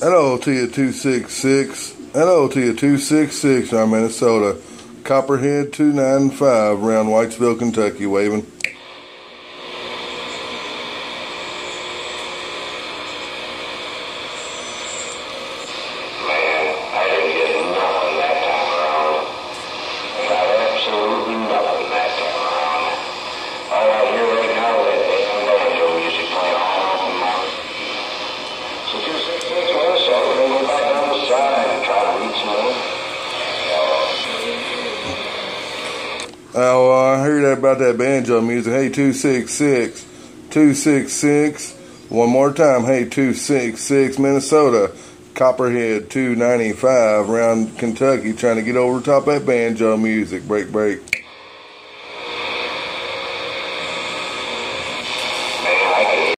Hello to you 266. Hello to you 266 from Minnesota. Copperhead 295 around Whitesville, Kentucky, waving. Oh, I heard that about that banjo music. Hey, 266, 266. One more time. Hey, 266, Minnesota. Copperhead 295 around Kentucky, trying to get over top of that banjo music. Break.